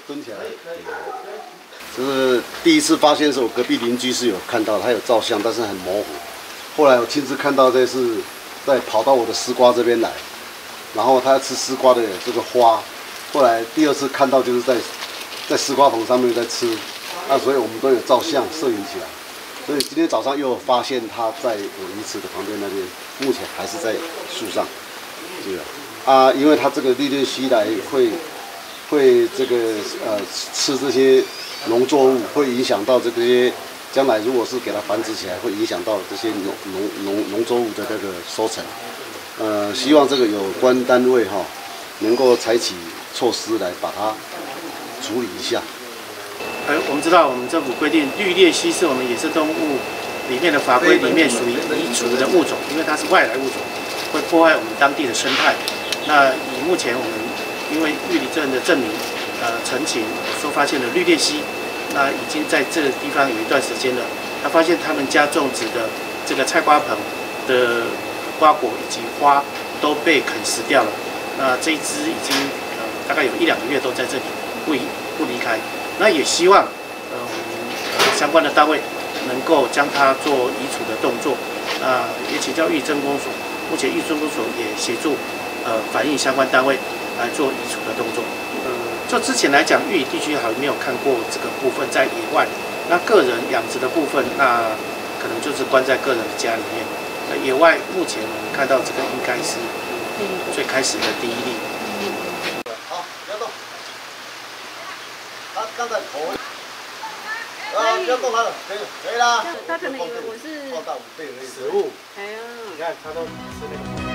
蹲起来。就是第一次发现的时候，我隔壁邻居是有看到，他有照相，但是很模糊。后来我亲自看到，这是在跑到我的丝瓜这边来，然后他吃丝瓜的这个花。后来第二次看到，就是在丝瓜棚上面在吃，所以我们都有照相摄影起来。所以今天早上又发现它在我鱼池的旁边那边，目前还是在树上，这个因为它这个绿鬣蜥来会这个吃这些农作物，会影响到这些将来如果是给它繁殖起来，会影响到这些农作物的这个收成。希望这个有关单位能够采取措施来把它处理一下。我们知道，我们政府规定绿鬣蜥是我们野生动物里面的法规里面属于移除的物种，因为它是外来物种，会破坏我们当地的生态。那以目前我们因为玉里镇的镇民陈情说发现了绿鬣蜥，那已经在这个地方有一段时间了。他发现他们家种植的这个菜瓜棚的瓜果以及花都被啃食掉了。那这一只已经大概有1-2个月都在这里不离开。那也希望我们相关的单位能够将它做移除的动作。也请教玉里镇公所，目前玉里镇公所也协助反映相关单位来做移除的动作。就之前来讲，玉里地区还没有看过这个部分在野外。那个人养殖的部分，那可能就是关在个人的家里面。野外目前我们看到这个应该是最开始的第一例。好，不要动。他刚才头。不要动他了，可以啦。他可能以为我是报大5倍而已。食物。哎呀。你看他都吃那个。